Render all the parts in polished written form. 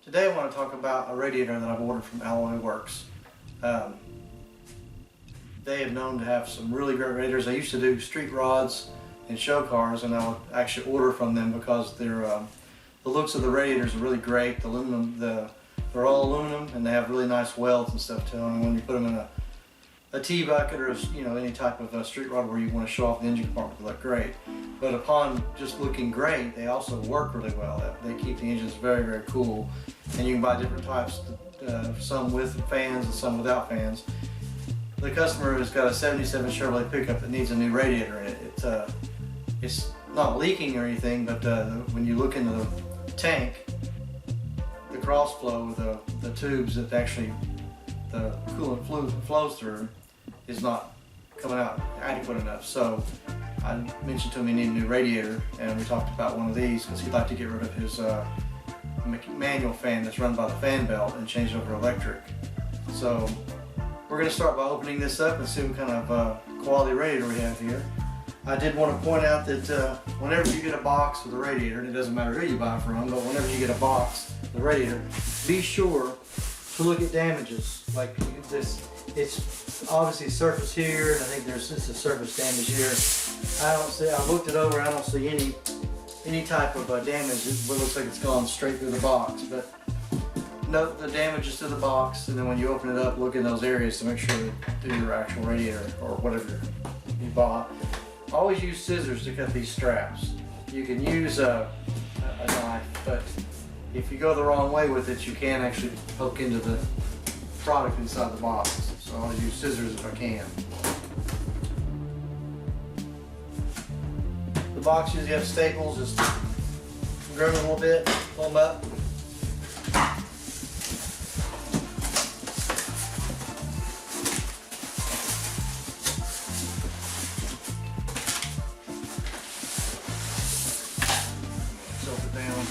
Today I want to talk about a radiator that I've ordered from Alloyworks. They have known to have some really great radiators. I used to do street rods and show cars, and I would actually order from them because the looks of the radiators are really great. The aluminum, they're all aluminum, and they have really nice welds and stuff to them. And when you put them in a tea bucket or any type of street rod where you want to show off the engine compartment, they look great. But upon just looking great, they also work really well. They keep the engines very, very cool, and you can buy different types, some with fans and some without fans. The customer has got a 77 Chevrolet Pickup that needs a new radiator in it. It's not leaking or anything, but when you look into the tank, the cross flow, the tubes that actually the coolant flows through is not coming out adequate enough. So I mentioned to him he needed a new radiator, and we talked about one of these because he'd like to get rid of his manual fan that's run by the fan belt and change it over to electric. So we're going to start by opening this up and see what kind of quality radiator we have here. I did want to point out that whenever you get a box with a radiator, and it doesn't matter who you buy from, but whenever you get a box with a radiator, be sure to look at damages. Like this, it's obviously surface here, and I think there's just a surface damage here. I looked it over, I don't see any type of damage. It looks like it's gone straight through the box, but note the damages to the box, and then when you open it up, look in those areas to make sure that do your actual radiator or whatever you bought. Always use scissors to cut these straps. You can use a knife, but if you go the wrong way with it, you can actually poke into the product inside the box. So I'll use scissors if I can. The box usually has staples. Just grab them a little bit, pull them up. Tilt it down.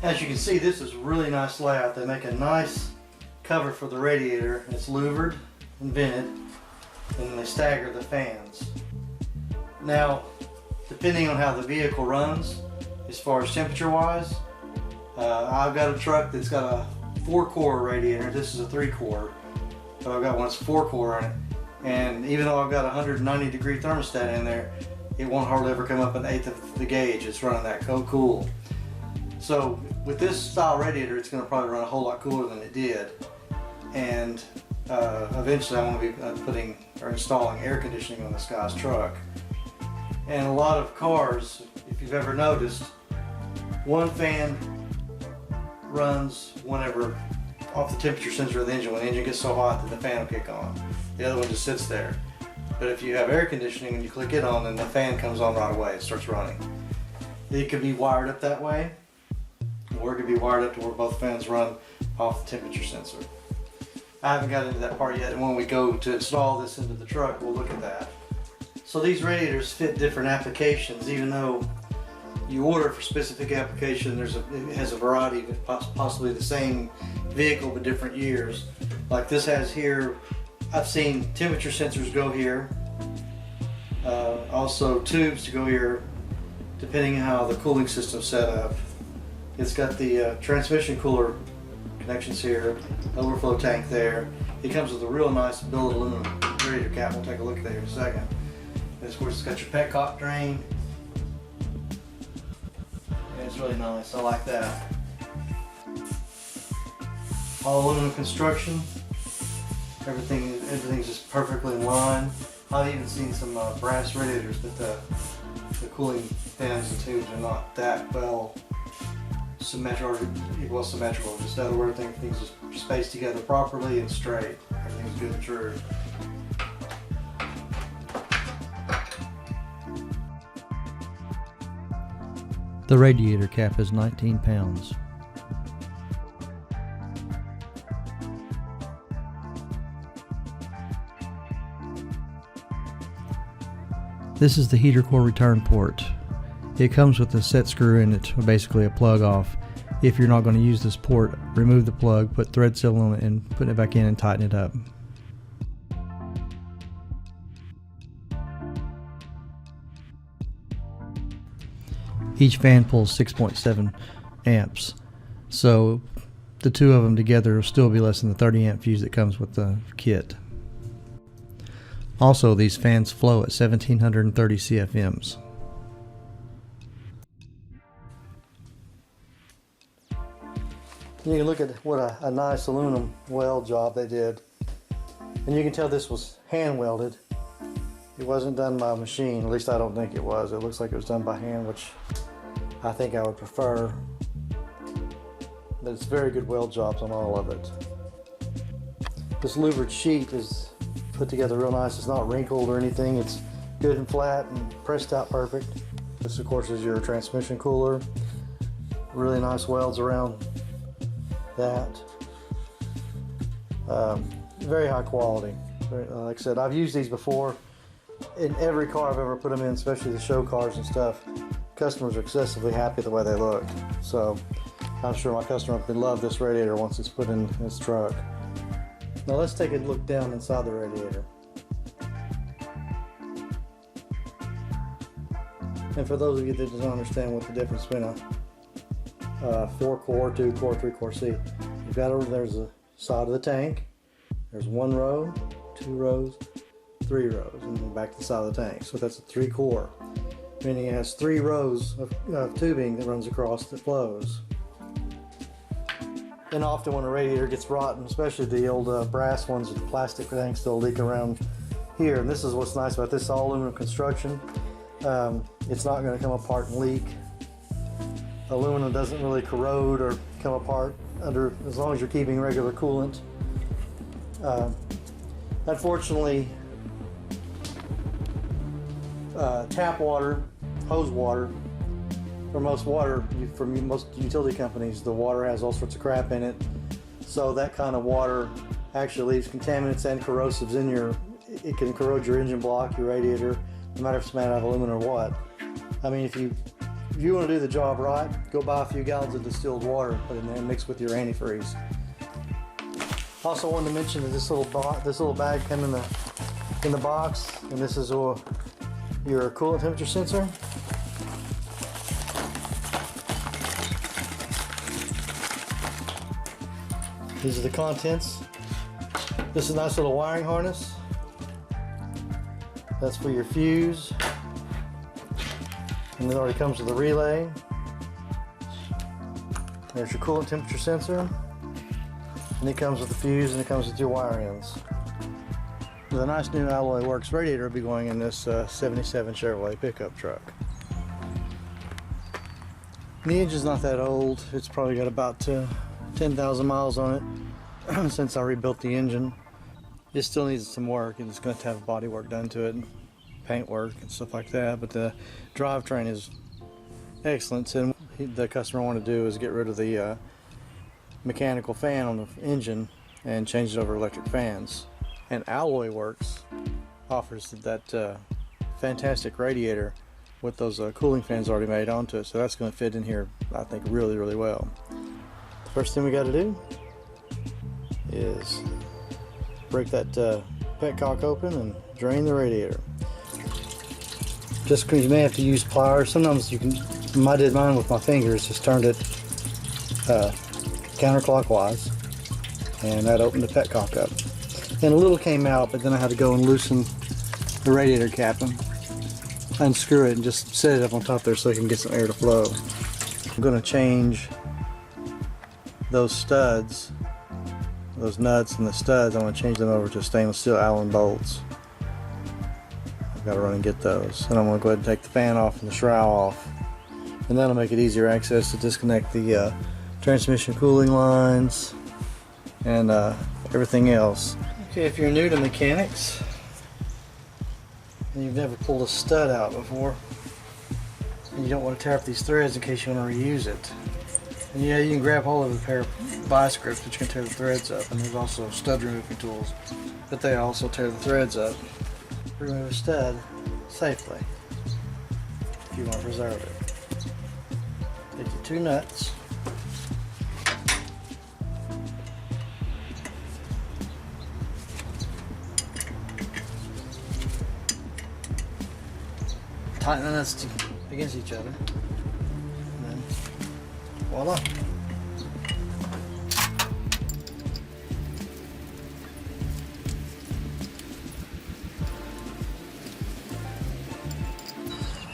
As you can see, this is really nice layout. They make a nice cover for the radiator. It's louvered and vented, and then they stagger the fans. Now, depending on how the vehicle runs, as far as temperature wise, I've got a truck that's got a 4-core radiator. This is a 3-core, but I've got one that's 4-core in it. And even though I've got a 190-degree thermostat in there, it won't hardly ever come up an eighth of the gauge. It's running that cool. So with this style radiator, it's going to probably run a whole lot cooler than it did. And eventually I want to be putting or installing air conditioning on this guy's truck. And a lot of cars, if you've ever noticed, one fan runs whenever off the temperature sensor of the engine. When the engine gets so hot that the fan will kick on. The other one just sits there. But if you have air conditioning and you click it on, then the fan comes on right away. It starts running. It could be wired up that way, or it could be wired up to where both fans run off the temperature sensor. I haven't got into that part yet, and when we go to install this into the truck, we'll look at that. So these radiators fit different applications. Even though you order for specific application, it has a variety of possibly the same vehicle but different years. Like this has here, I've seen temperature sensors go here, also tubes to go here, depending on how the cooling system's set up. It's got the transmission cooler connections here, overflow tank there. It comes with a real nice billet aluminum, very radiator cap. We'll take a look at that in a second. And of course, it's got your petcock drain. And it's really nice. I like that. All aluminum construction. Everything's just perfectly in line. I've even seen some brass radiators, but the cooling fans and tubes are not that well symmetrical. Just out of where everything's just spaced together properly and straight. Everything's good and true. The radiator cap is 19 pounds. This is the heater core return port. It comes with a set screw in it, basically a plug off. If you're not going to use this port, remove the plug, put thread seal on it, and put it back in and tighten it up. Each fan pulls 6.7 amps, so the two of them together will still be less than the 30 amp fuse that comes with the kit. Also, these fans flow at 1730 CFMs. You can look at what a nice aluminum weld job they did. And you can tell this was hand welded. It wasn't done by a machine, at least I don't think it was. It looks like it was done by hand, which I think I would prefer. But it's very good weld jobs on all of it. This louvered sheet is put together real nice. It's not wrinkled or anything. It's good and flat and pressed out perfect. This of course is your transmission cooler. Really nice welds around that. Very high quality. Like I said, I've used these before in every car I've ever put them in, especially the show cars and stuff. Customers are excessively happy the way they look. So I'm sure my customer would love this radiator once it's put in his truck. Now let's take a look down inside the radiator. And for those of you that don't understand what the difference between a 4-core, 2-core, 3-core C, you've got there's a side of the tank, there's 1 row, 2 rows, 3 rows, and then back to the side of the tank. So that's a 3-core, meaning it has 3 rows of tubing that runs across that flows. And often when a radiator gets rotten, especially the old brass ones with the plastic tanks, they'll leak around here. And this is what's nice about this all aluminum construction. It's not going to come apart and leak. Aluminum doesn't really corrode or come apart as long as you're keeping regular coolant. Unfortunately, tap water, hose water, for most utility companies, the water has all sorts of crap in it. So that kind of water actually leaves contaminants and corrosives in it can corrode your engine block, your radiator, no matter if it's made out of aluminum or what. I mean, if you want to do the job right, go buy a few gallons of distilled water, put it in there and mix with your antifreeze. Also wanted to mention that this little bag came in the box, and this is your coolant temperature sensor. These are the contents. This is a nice little wiring harness. That's for your fuse. And it already comes with a relay. There's your coolant temperature sensor. And it comes with the fuse and it comes with your wire ends. The nice new Alloyworks Radiator will be going in this 77 Chevrolet pickup truck. The engine's not that old. It's probably got about 10,000 miles on it since I rebuilt the engine. It still needs some work, and it's going to have body work done to it, and paint work and stuff like that, but the drivetrain is excellent. And the customer wanted to do is get rid of the mechanical fan on the engine and change it over to electric fans. And Alloyworks offers that fantastic radiator with those cooling fans already made onto it, so that's going to fit in here, I think, really, really well. The first thing we got to do is break that petcock open and drain the radiator. Just because you may have to use pliers, sometimes you can. I did mine with my fingers, just turned it counterclockwise, and that opened the petcock up. and a little came out, but then I had to go and loosen the radiator cap and unscrew it and just set it up on top there so it can get some air to flow. I'm going to change those studs, those nuts and the studs. I'm going to change them over to stainless steel Allen bolts. I've got to run and get those. And I'm going to go ahead and take the fan off and the shroud off. And that'll make it easier access to disconnect the transmission cooling lines and everything else. Okay, if you're new to mechanics and you've never pulled a stud out before, and you don't want to tear up these threads in case you want to reuse it, and yeah, you can grab hold of a pair of vice grips that you can tear the threads up, and there's also stud removing tools, but they also tear the threads up. Remove a stud safely if you want to preserve it. Take your two nuts, tighten the nuts against each other, and then voila.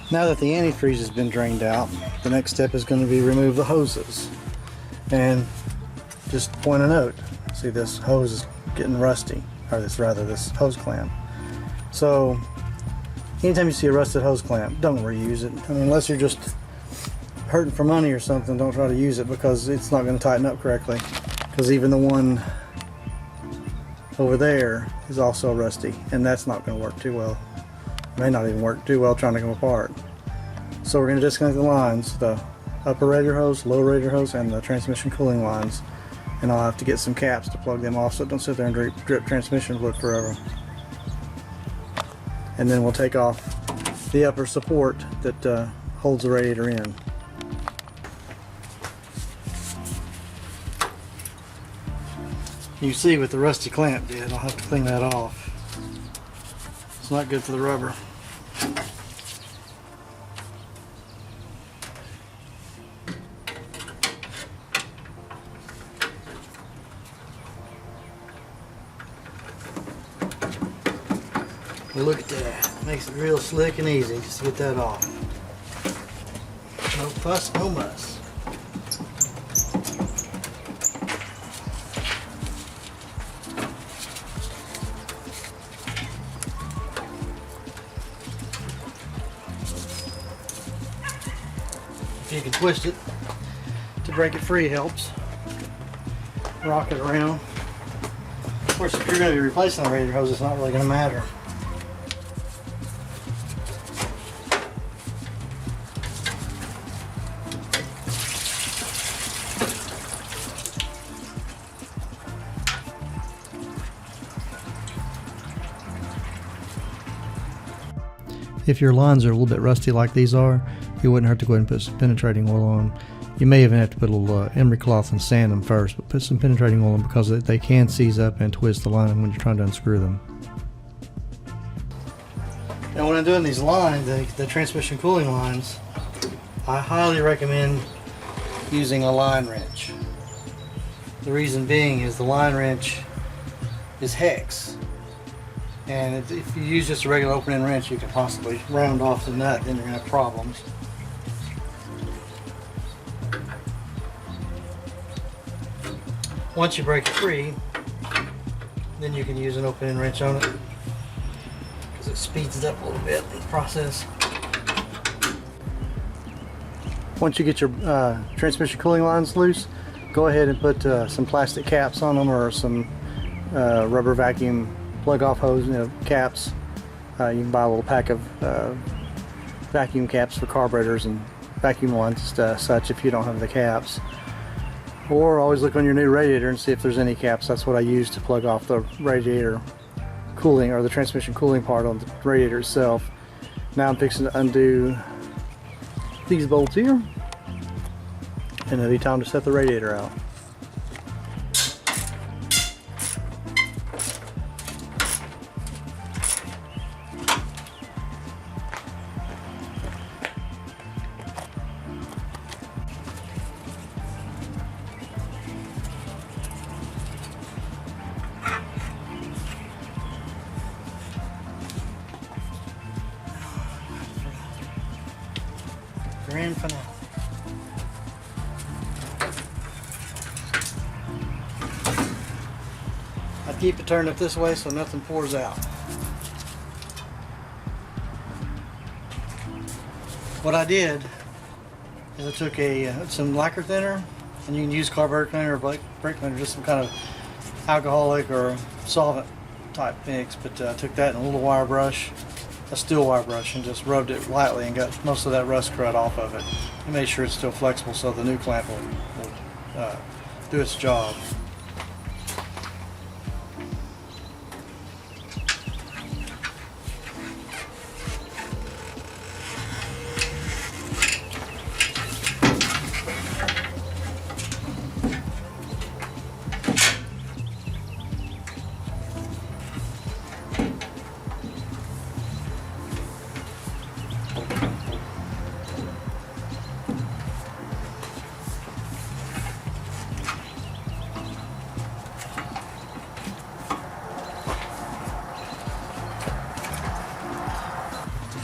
Now that the antifreeze has been drained out, the next step is going to be remove the hoses. And just point a note, see this hose is getting rusty, or this hose clamp. So anytime you see a rusted hose clamp, don't reuse it. I mean, unless you're just hurting for money or something, don't try to use it because it's not going to tighten up correctly. Because even the one over there is also rusty, and that's not going to work too well. May not even work too well trying to come apart. So we're going to disconnect the lines, the upper radiator hose, lower radiator hose, and the transmission cooling lines. And I'll have to get some caps to plug them off so it don't sit there and drip transmission fluid forever. And then we'll take off the upper support that holds the radiator in. You see what the rusty clamp did. I'll have to clean that off. It's not good for the rubber. Look at that. Makes it real slick and easy just to get that off. No fuss, no muss. If you can twist it to break it free helps. Rock it around. Of course, if you're going to be replacing the radiator hose, it's not really going to matter. If your lines are a little bit rusty like these are, it wouldn't hurt to go ahead and put some penetrating oil on. You may even have to put a little emery cloth and sand them first, but put some penetrating oil on because they can seize up and twist the line when you're trying to unscrew them. Now when I'm doing these lines, the transmission cooling lines, I highly recommend using a line wrench. The reason being is the line wrench is hex. And if you use just a regular opening wrench, you can possibly round off the nut, then you're going to have problems. Once you break it free, then you can use an opening wrench on it because it speeds it up a little bit in the process. Once you get your transmission cooling lines loose, go ahead and put some plastic caps on them or some rubber vacuum plug-off hose, caps. You can buy a little pack of vacuum caps for carburetors and vacuum lines and such if you don't have the caps. Or always look on your new radiator and see if there's any caps. That's what I use to plug off the radiator cooling or the transmission cooling part on the radiator itself. Now I'm fixing to undo these bolts here, and it'll be time to set the radiator out. Grand finale. I keep it turned up this way so nothing pours out. What I did is I took some lacquer thinner, and you can use carburetor cleaner or brake cleaner, just some kind of alcoholic or solvent type mix, but I took that in a little wire brush, a steel wire brush, and just rubbed it lightly and got most of that rust crud off of it. And made sure it's still flexible so the new clamp will do its job.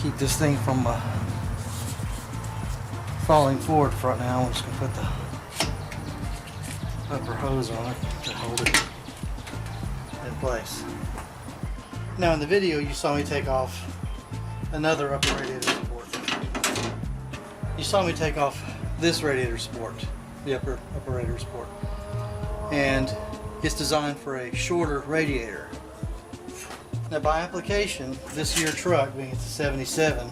Keep this thing from falling forward front now, I'm just going to put the upper hose on it to hold it in place. Now in the video you saw me take off another upper radiator support. You saw me take off this radiator support, the upper radiator support, and it's designed for a shorter radiator. Now by application, this year truck, being it's a 77,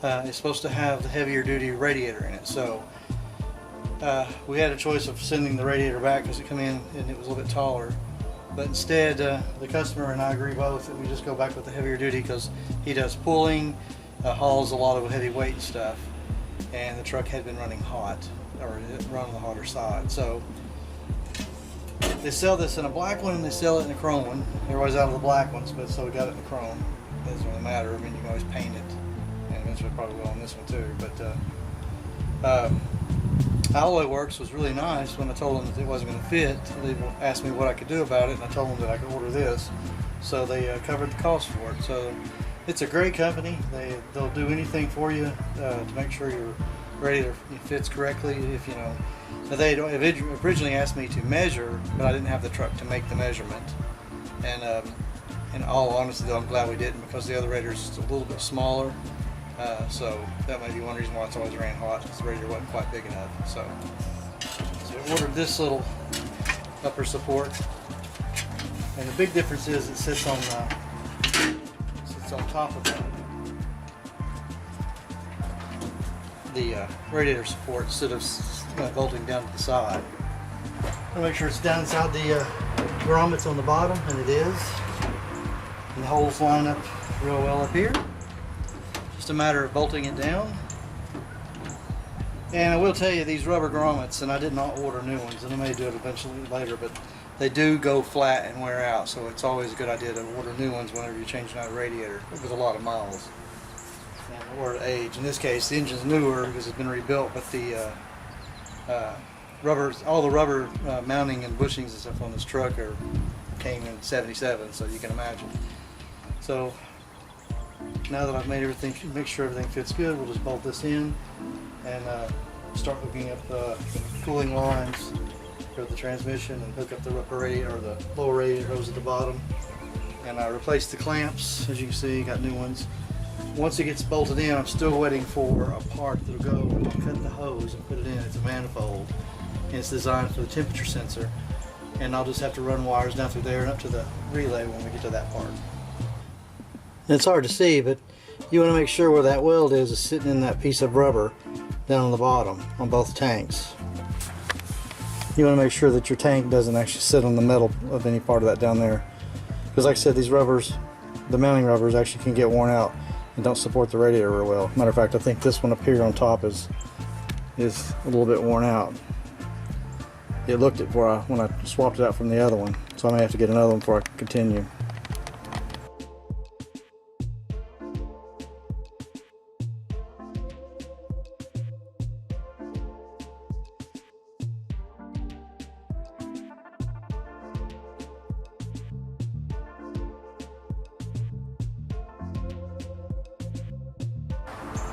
is supposed to have the heavier duty radiator in it. So we had a choice of sending the radiator back because it came in and it was a little bit taller. But instead, the customer and I agree both that we just go back with the heavier duty because he does pulling, hauls a lot of heavy weight and stuff. And the truck had been running hot, or run on the hotter side. So they sell this in a black one and they sell it in a chrome one. Everybody's out of the black ones, but so we got it in the chrome. It doesn't really matter. I mean, you can always paint it, and eventually probably will on this one too. But Alloyworks was really nice when I told them that it wasn't going to fit. They asked me what I could do about it, and I told them that I could order this. So they covered the cost for it. So it's a great company. They'll do anything for you to make sure your radiator fits correctly. If you know. They originally asked me to measure, but I didn't have the truck to make the measurement. And in all honesty, though, I'm glad we didn't because the other radiator is a little bit smaller. So that may be one reason why it's always ran hot, because the radiator wasn't quite big enough. So I ordered this little upper support, and the big difference is it sits on top of the radiator support instead of bolting down to the side. I'll make sure it's down inside the grommets on the bottom, and it is. And the holes line up real well up here. Just a matter of bolting it down. And I will tell you, these rubber grommets, and I did not order new ones, and I may do it eventually later, but they do go flat and wear out, so it's always a good idea to order new ones whenever you're changing out a radiator with a lot of miles or age. In this case, the engine's newer because it's been rebuilt, but the all the rubber mounting and bushings and stuff on this truck came in '77, so you can imagine. So now that I've made everything, make sure everything fits good, we'll just bolt this in and start hooking up the cooling lines for the transmission and hook up the upper radiator or the lower radiator hose at the bottom. And I replaced the clamps, as you can see, got new ones. Once it gets bolted in, I'm still waiting for a part that'll go cut the hose and put it in. It's a manifold, and it's designed for the temperature sensor. And I'll just have to run wires down through there and up to the relay when we get to that part. And it's hard to see, but you want to make sure where that weld is sitting in that piece of rubber down on the bottom on both tanks. You want to make sure that your tank doesn't actually sit on the metal of any part of that down there. Because like I said, these rubbers, the mounting rubbers actually can get worn out and don't support the radiator real well. Matter of fact, I think this one up here on top is a little bit worn out. It looked it when I swapped it out from the other one, so I may have to get another one before I can continue.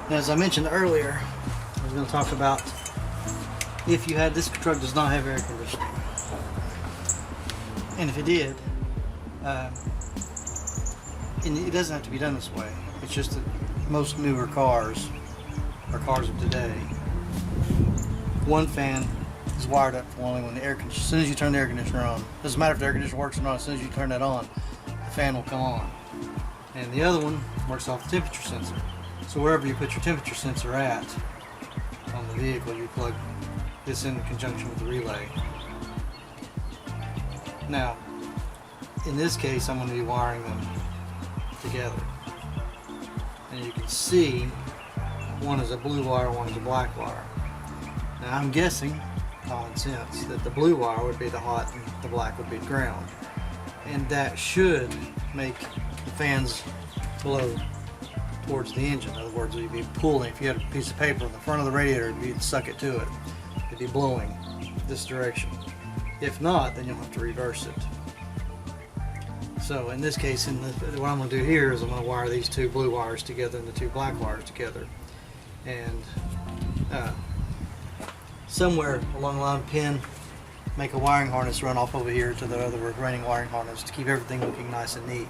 As I mentioned earlier, was going to talk about if you had, this truck does not have air conditioning. And if it did, and it doesn't have to be done this way. It's just that most newer cars, or cars of today, one fan is wired up for only when the air conditioner, as soon as you turn the air conditioner on, doesn't matter if the air conditioner works or not, as soon as you turn that on, the fan will come on. And the other one works off the temperature sensor. So wherever you put your temperature sensor at on the vehicle, you plug this in conjunction with the relay. Now, in this case, I'm going to be wiring them together. And you can see one is a blue wire, one is a black wire. Now I'm guessing, common sense, that the blue wire would be the hot and the black would be the ground. And that should make the fans blow towards the engine. In other words, you'd be pulling. If you had a piece of paper in the front of the radiator, you'd suck it to it. It'd be blowing this direction. If not, then you'll have to reverse it. So in this case, what I'm going to do here is I'm going to wire these two blue wires together and the two black wires together. And somewhere along the line of the pin, make a wiring harness run off over here to the other remaining wiring harness to keep everything looking nice and neat.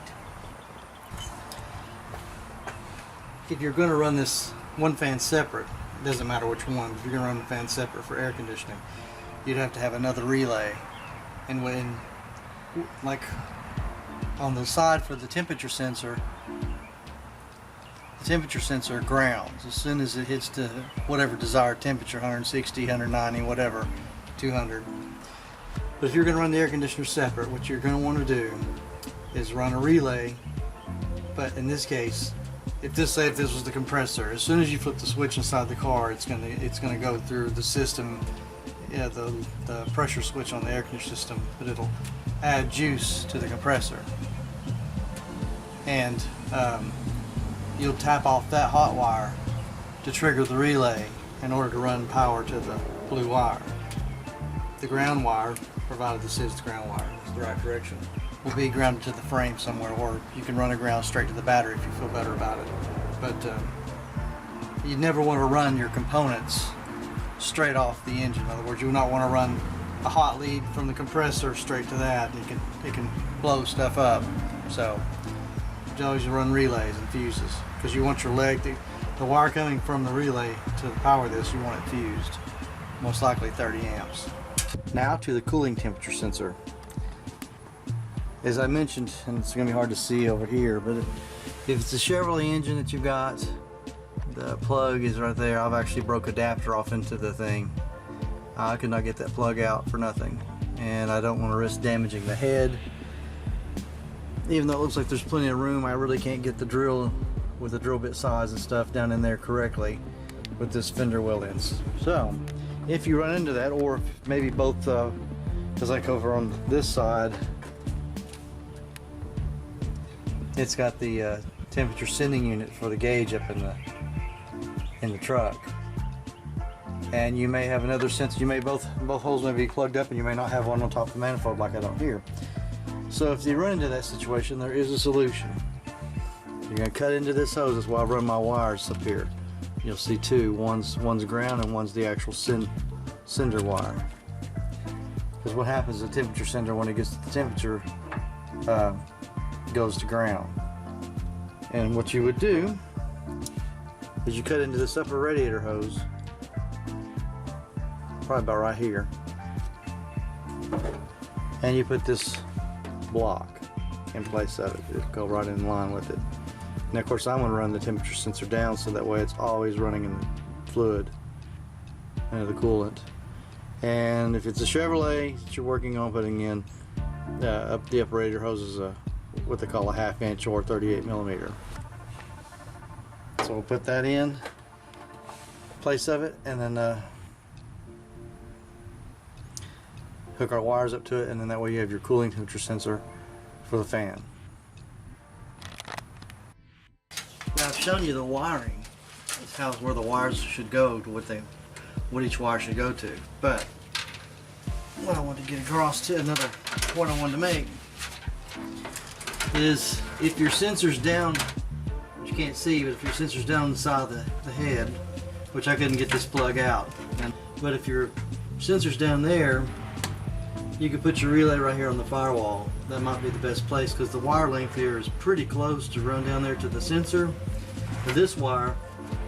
If you're going to run this one fan separate, it doesn't matter which one, if you're going to run the fan separate for air conditioning, you'd have to have another relay. And when, like on the side for the temperature sensor grounds as soon as it hits to whatever desired temperature, 160, 190, whatever, 200. But if you're going to run the air conditioner separate, what you're going to want to do is run a relay. But in this case, if this was the compressor, as soon as you flip the switch inside the car, it's going to go through the system, the pressure switch on the air conditioner system, but it'll add juice to the compressor, and you'll tap off that hot wire to trigger the relay in order to run power to the blue wire. The ground wire, provided this is the ground wire, it's the right direction, will be grounded to the frame somewhere, or you can run a ground straight to the battery if you feel better about it. But you never want to run your components straight off the engine. In other words, you would not want to run a hot lead from the compressor straight to that. It can blow stuff up. So you always run relays and fuses, because you want your leg, the wire coming from the relay to power this, you want it fused, most likely 30 amps. Now to the cooling temperature sensor. As I mentioned, and it's going to be hard to see over here, but if it's a Chevrolet engine that you've got, the plug is right there. I've actually broke Adaptor off into the thing. I could not get that plug out for nothing, and I don't want to risk damaging the head. Even though it looks like there's plenty of room, I really can't get the drill with the drill bit size and stuff down in there correctly with this fender well ends. So if you run into that, or maybe both, because like over on this side, it's got the temperature sending unit for the gauge up in the truck, and you may have another sensor. You may both holes may be plugged up, and you may not have one on top of the manifold like I don't here. So if you run into that situation, there is a solution. You're going to cut into this hose. That's why I run my wires up here. You'll see two. One's ground and one's the actual sender wire. Because what happens is the temperature sender, when it gets to the temperature, goes to ground. And what you would do is you cut into this upper radiator hose, probably about right here, and you put this block in place of it. It'll go right in line with it. And of course I'm going to run the temperature sensor down so that way it's always running in the fluid and the coolant. And if it's a Chevrolet that you're working on putting in, up the upper radiator hose is what they call a 1/2 inch or 38 millimeter. So we'll put that in place of it, and then hook our wires up to it, and then that way you have your cooling temperature sensor for the fan. Now I've shown you the wiring. It's where the wires should go to what each wire should go to. But what I want to get across to, another point I wanted to make, is if your sensor's down, which you can't see, but if your sensor's down inside the head, which I couldn't get this plug out. But if your sensor's down there, you could put your relay right here on the firewall. That might be the best place because the wire length here is pretty close to run down there to the sensor. But this wire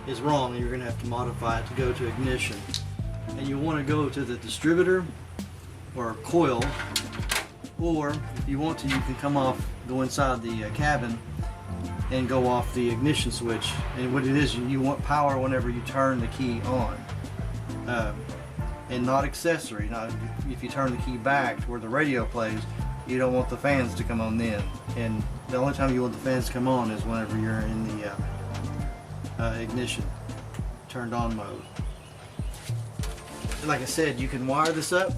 is wrong and you're going to have to modify it to go to ignition. And you want to go to the distributor or coil, or if you want to, you can go inside the cabin and go off the ignition switch. And what it is, you want power whenever you turn the key on. And not accessory. Now, if you turn the key back to where the radio plays, you don't want the fans to come on then. And the only time you want the fans to come on is whenever you're in the ignition, turned on mode. Like I said, you can wire this up,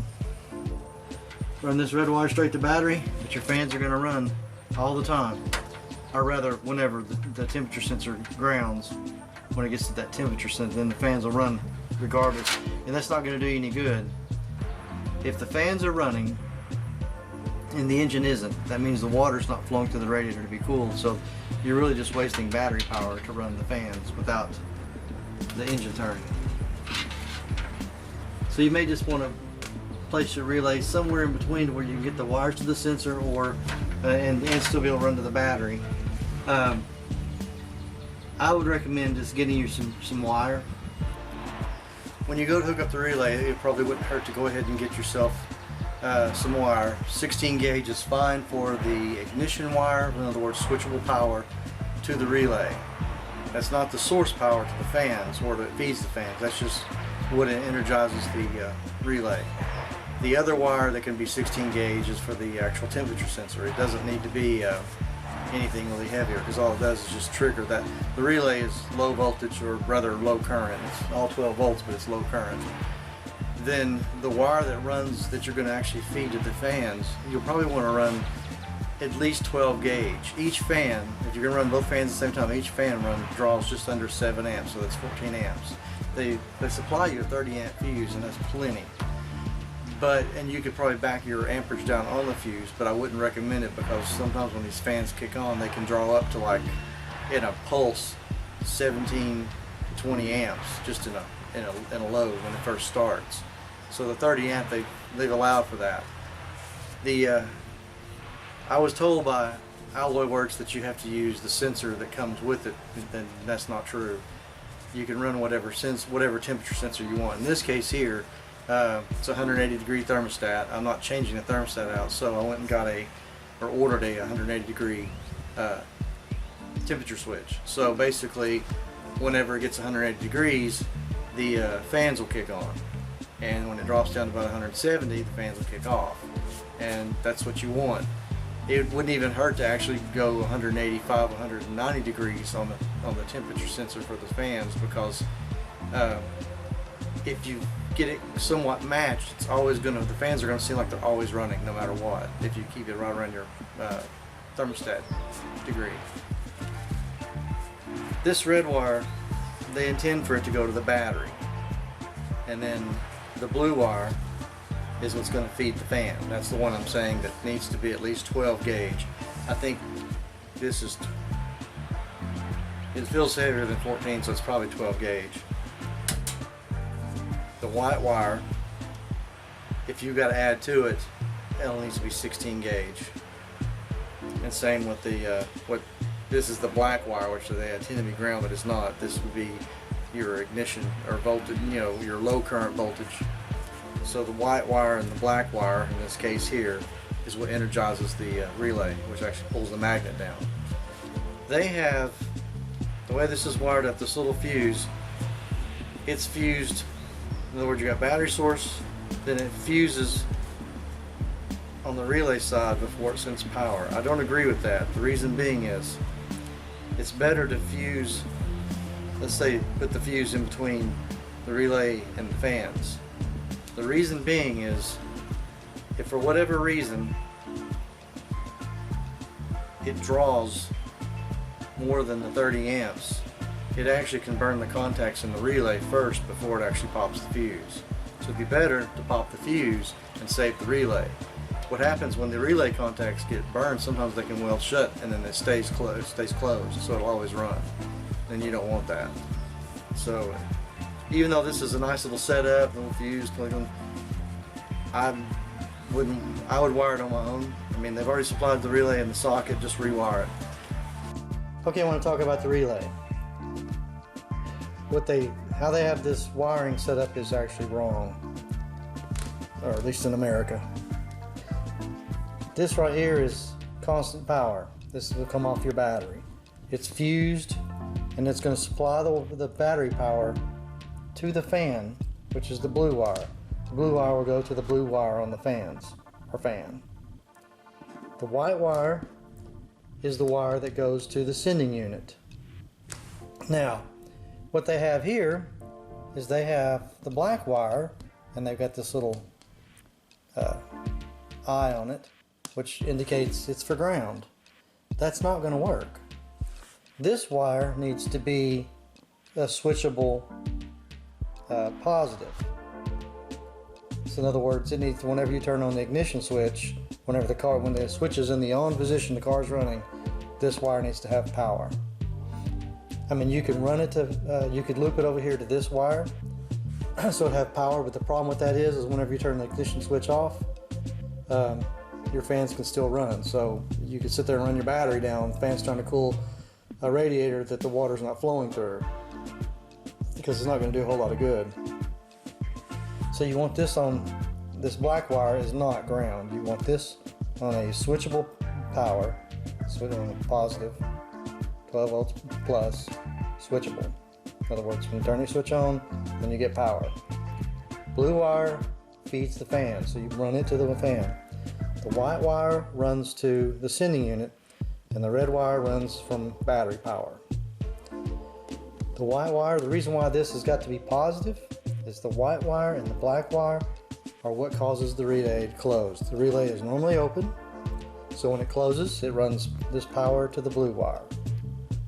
run this red wire straight to battery, but your fans are going to run all the time. Or rather, whenever the temperature sensor grounds, when it gets to that temperature sensor, then the fans will run regardless, and that's not going to do you any good. If the fans are running and the engine isn't, that means the water's not flowing to the radiator to be cooled, so you're really just wasting battery power to run the fans without the engine turning. So you may just want to place your relay somewhere in between where you can get the wires to the sensor, or and still be able to run to the battery. I would recommend just getting you some wire. When you go to hook up the relay, it probably wouldn't hurt to go ahead and get yourself some wire. 16 gauge is fine for the ignition wire, in other words, switchable power to the relay. That's not the source power to the fans or that feeds the fans. That's just what energizes the relay. The other wire that can be 16 gauge is for the actual temperature sensor. It doesn't need to be anything really heavier, because all it does is just trigger that. The relay is low voltage, or rather low current. It's all 12 volts, but it's low current. Then the wire that runs, that you're going to actually feed to the fans, you'll probably want to run at least 12 gauge. Each fan, if you're going to run both fans at the same time, each fan draws just under 7 amps, so that's 14 amps. They supply you a 30 amp fuse, and that's plenty. And you could probably back your amperage down on the fuse, but I wouldn't recommend it, because sometimes when these fans kick on, they can draw up to, like, in a pulse, 17 to 20 amps just in a load when it first starts. So the 30 amp, they've allowed for that. I was told by Alloyworks that you have to use the sensor that comes with it, and that's not true. You can run whatever temperature sensor you want. In this case here, it's a 180 degree thermostat. I'm not changing the thermostat out, so I went and ordered a 180 degree temperature switch. So basically, whenever it gets 180 degrees, the fans will kick on, and when it drops down to about 170, the fans will kick off, and that's what you want. It wouldn't even hurt to actually go 185, 190 degrees on the temperature sensor for the fans, because if you get it somewhat matched, it's always the fans are gonna seem like they're always running no matter what, if you keep it right around your thermostat degree. This red wire, they intend for it to go to the battery, and then the blue wire is what's going to feed the fan. That's the one I'm saying that needs to be at least 12 gauge. I think it feels heavier than 14, so it's probably 12 gauge. The white wire, if you've got to add to it, it only needs to be 16 gauge. And same with this is the black wire, which they tend to be ground, but it's not. This would be your ignition or voltage, your low current voltage. So the white wire and the black wire, in this case here, is what energizes the relay, which actually pulls the magnet down. They have, the way this is wired up, this little fuse, it's fused. In other words, you got battery source, then it fuses on the relay side before it sends power. I don't agree with that. The reason being is, it's better to fuse, let's say put the fuse in between the relay and the fans. The reason being is, if for whatever reason it draws more than the 30 amps, it actually can burn the contacts in the relay first before it actually pops the fuse. So it'd be better to pop the fuse and save the relay. What happens when the relay contacts get burned, sometimes they can weld shut and then it stays closed, so it'll always run. And you don't want that. So even though this is a nice little setup, little fuse, I would wire it on my own. I mean, they've already supplied the relay and the socket, just rewire it. Okay, I want to talk about the relay. How they have this wiring set up is actually wrong, or at least in America. This right here is constant power. This will come off your battery. It's fused, and it's going to supply the battery power to the fan, which is the blue wire. The blue wire will go to the blue wire on the fan. The white wire is the wire that goes to the sending unit. Now, what they have here is they have the black wire, and they've got this little eye on it, which indicates it's for ground. That's not going to work. This wire needs to be a switchable positive. So in other words, it needs, whenever you turn on the ignition switch, when the switch is in the on position, the car's running, this wire needs to have power. I mean, you can run it to, you could loop it over here to this wire, so it have power, but the problem with that is whenever you turn the ignition switch off, your fans can still run. So you could sit there and run your battery down, the fan's trying to cool a radiator that the water's not flowing through, because it's not going to do a whole lot of good. So you want this on, this black wire is not ground. You want this on a switchable power, switch on positive, 12 volts plus, switchable. In other words, when you turn your switch on, then you get power. Blue wire feeds the fan, so you run it to the fan. The white wire runs to the sending unit, and the red wire runs from battery power. The white wire, the reason why this has got to be positive is the white wire and the black wire are what causes the relay to close. The relay is normally open, so when it closes, it runs this power to the blue wire.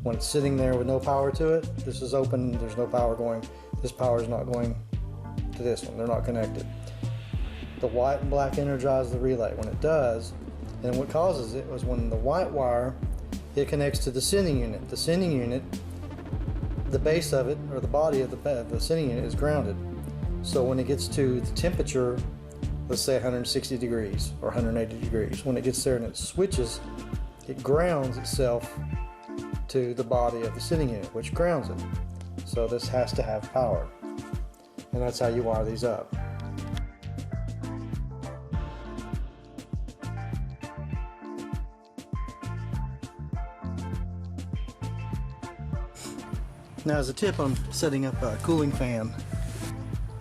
When it's sitting there with no power to it, this is open, there's no power going, this power is not going to this one, they're not connected. The white and black energize the relay. When it does, then what causes it was when the white wire, it connects to the sending unit. The sending unit, the base of it, or the body of the sending unit is grounded. So when it gets to the temperature, let's say 160 degrees or 180 degrees, when it gets there and it switches, it grounds itself to the body of the sending unit, which grounds it. So this has to have power. And that's how you wire these up. Now, as a tip on setting up a cooling fan,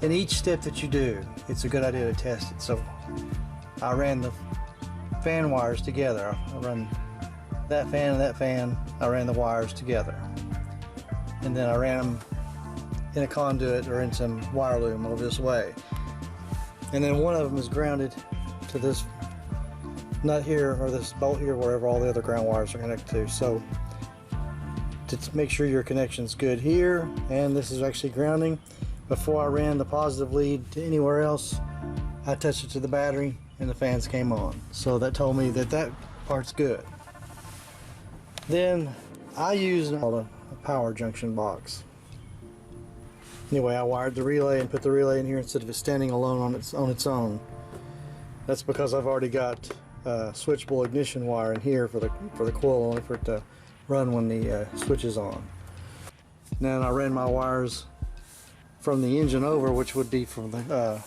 in each step that you do, it's a good idea to test it. So I ran the fan wires together. I run that fan and that fan, I ran the wires together. And then I ran them in a conduit or in some wire loom over this way. And then one of them is grounded to this nut here, or this bolt here, wherever all the other ground wires are connected to. So to make sure your connection's good here, and this is actually grounding, before I ran the positive lead to anywhere else, I touched it to the battery and the fans came on. So that told me that that part's good. Then I used a power junction box. Anyway, I wired the relay and put the relay in here instead of it standing alone on its own. That's because I've already got switchable ignition wire in here for the coil, only for it to run when the switch is on. Then I ran my wires from the engine over, which would be from the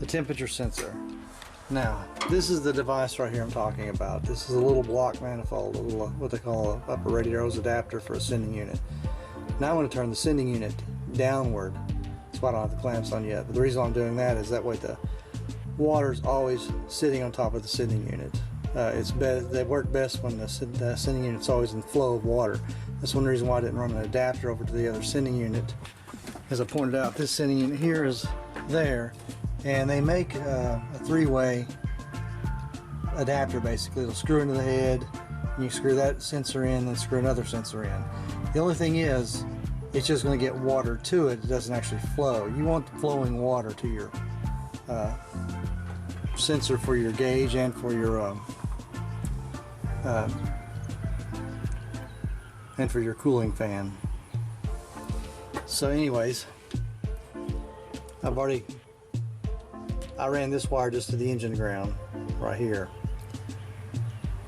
temperature sensor. Now, this is the device right here I'm talking about. This is a little block manifold, a little what they call an upper radiator's adapter for a sending unit. Now I want to turn the sending unit downward. That's why I don't have the clamps on yet. But the reason I'm doing that is that way the water's always sitting on top of the sending unit. They work best when the sending unit's always in flow of water. That's one reason why I didn't run an adapter over to the other sending unit. As I pointed out, this sending unit here is there, and they make a three-way adapter basically. It'll screw into the head, and you screw that sensor in, and screw another sensor in. The only thing is, it's just going to get water to it. It doesn't actually flow. You want flowing water to your sensor for your gauge and for your cooling fan. So anyways, I ran this wire just to the engine ground right here,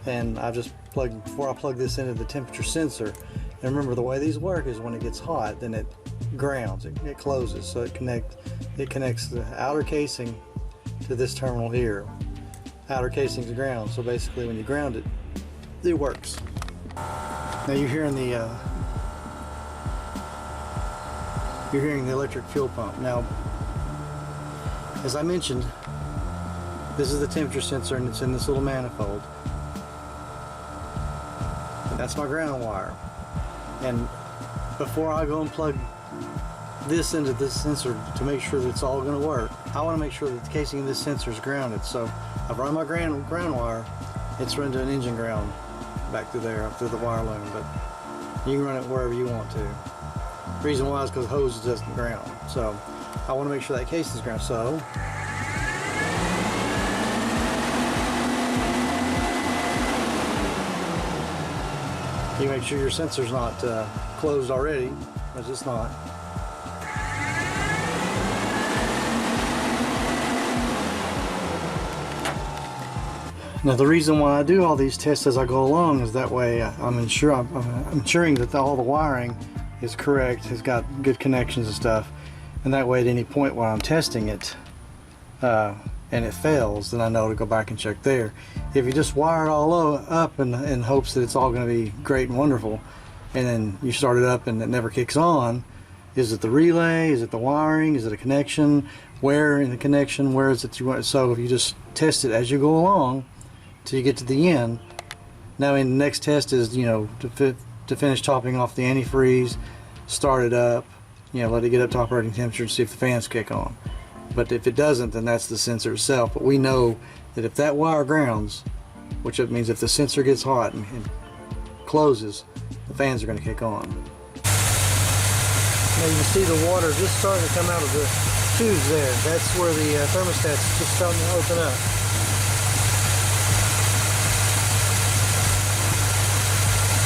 and I just plugged, before I plug this into the temperature sensor. And remember, the way these work is when it gets hot, then it grounds, it closes, so it connects the outer casing to this terminal here. Outer casing's the ground, so basically when you ground it, it works. Now you're hearing the electric fuel pump. Now, as I mentioned, this is the temperature sensor, and it's in this little manifold. That's my ground wire. And before I go and plug this into this sensor to make sure that it's all going to work, I want to make sure that the casing of this sensor is grounded. So I've run my ground wire. It's run to an engine ground back through there, up through the wire loom, but you can run it wherever you want to. The reason why is because the hose doesn't ground. So I want to make sure that casing is grounded. So you make sure your sensor's not closed already, because it's not. Now the reason why I do all these tests as I go along is that way I'm ensuring that all the wiring is correct, has got good connections and stuff, and that way at any point while I'm testing it and it fails, then I know to go back and check there. If you just wire it all up in hopes that it's all going to be great and wonderful, and then you start it up and it never kicks on, is it the relay? Is it the wiring? Is it a connection? Where in the connection? Where is it you want? So if you just test it as you go along till you get to the end. Now in the next test is, you know, to finish topping off the antifreeze, start it up, you know, let it get up to operating temperature and see if the fans kick on. But if it doesn't, then that's the sensor itself. But we know that if that wire grounds, which means if the sensor gets hot and closes, the fans are going to kick on. Now you can see the water just starting to come out of the tubes there. That's where the thermostat's just starting to open up.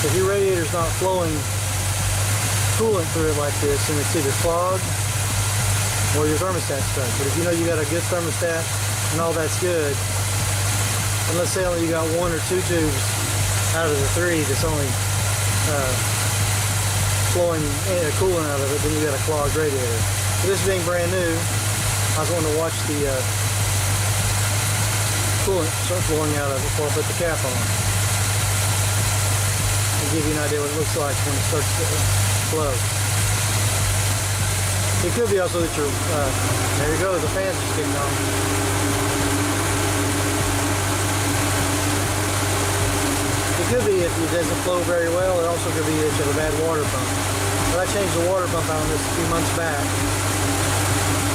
If your radiator's not flowing coolant through it like this, then it's either clogged or your thermostat's stuck. But if you know you got a good thermostat and all that's good, and let's say only you got 1 or 2 tubes out of the 3 that's only flowing coolant out of it, then you got a clogged radiator. So this being brand new, I was wanting to watch the coolant start flowing out of it before I put the cap on. Give you an idea what it looks like when it starts to flow. It could be also that your, there you go, the fans just kicked on. It could be if it doesn't flow very well, it also could be that you have a bad water pump. But I changed the water pump out on this a few months back.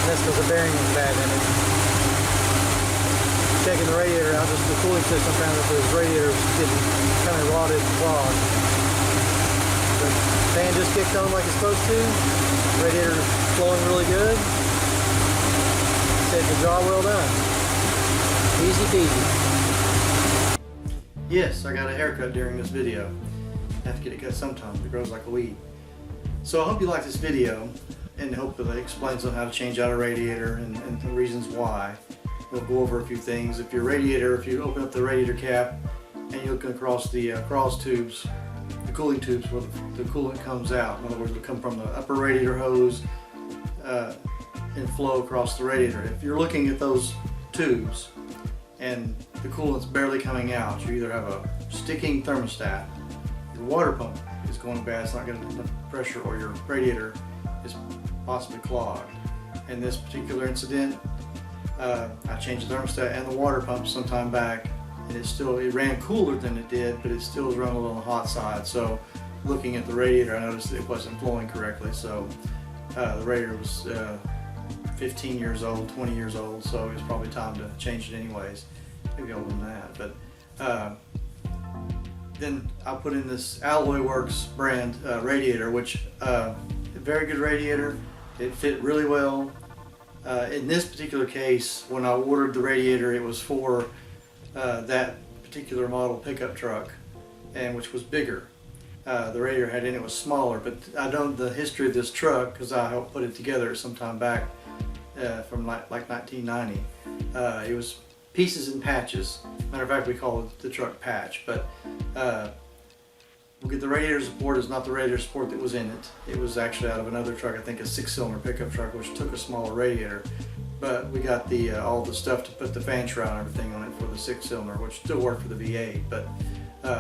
That's because the bearing was bad in it. Checking the radiator out, just the cooling system found that the radiator was getting kind of rotted and clogged. The fan just kicked on like it's supposed to. Radiator flowing really good. Said the job well done. Easy peasy. Yes, I got a haircut during this video. I have to get it cut sometime. It grows like a weed. So I hope you like this video, and hopefully it explains on how to change out a radiator and the reasons why. We'll go over a few things. If your radiator, if you open up the radiator cap and you look across the cross tubes, the cooling tubes where the coolant comes out, in other words, it'll come from the upper radiator hose and flow across the radiator. If you're looking at those tubes and the coolant's barely coming out, you either have a sticking thermostat, your water pump is going bad, it's not getting enough pressure, or your radiator is possibly clogged. In this particular incident, I changed the thermostat and the water pump some time back, and it ran cooler than it did, but it still was running a little on the hot side. So looking at the radiator, I noticed that it wasn't flowing correctly. So the radiator was 15 years old, 20 years old, so it was probably time to change it anyways. Maybe older than that. But then I put in this Alloyworks brand radiator, which a very good radiator. It fit really well. In this particular case, when I ordered the radiator, it was for that particular model pickup truck, and which was bigger. The radiator I had in it was smaller, but I know the history of this truck because I helped put it together some time back. from like 1990. It was pieces and patches. Matter of fact, we call it the truck patch. But the radiator support is not the radiator support that was in it. It was actually out of another truck, I think a 6-cylinder pickup truck, which took a smaller radiator. But we got the all the stuff to put the fan shroud and everything on it for the 6-cylinder, which still worked for the V8, but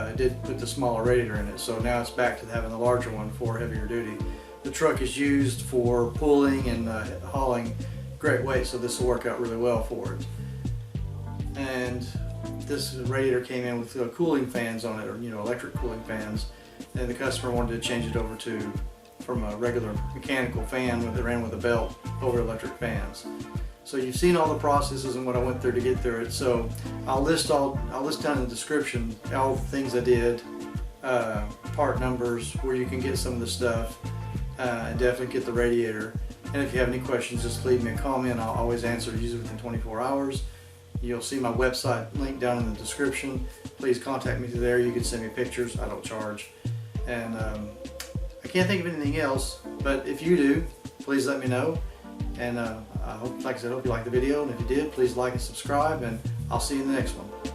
it did put the smaller radiator in it. So now it's back to having the larger one for heavier duty. The truck is used for pulling and hauling great weight, so this will work out really well for it. And this radiator came in with cooling fans on it, or electric cooling fans, and the customer wanted to change it over from a regular mechanical fan that ran with a belt over electric fans. So you've seen all the processes and what I went through to get through it. So I'll list down in the description all the things I did, part numbers, where you can get some of the stuff, and definitely get the radiator. And if you have any questions, just leave me a comment. I'll always answer, usually within 24 hours. You'll see my website link down in the description. Please contact me through there. You can send me pictures. I don't charge. And I can't think of anything else, but if you do, please let me know. And I hope, like I said, hope you liked the video. And if you did, please like and subscribe, and I'll see you in the next one.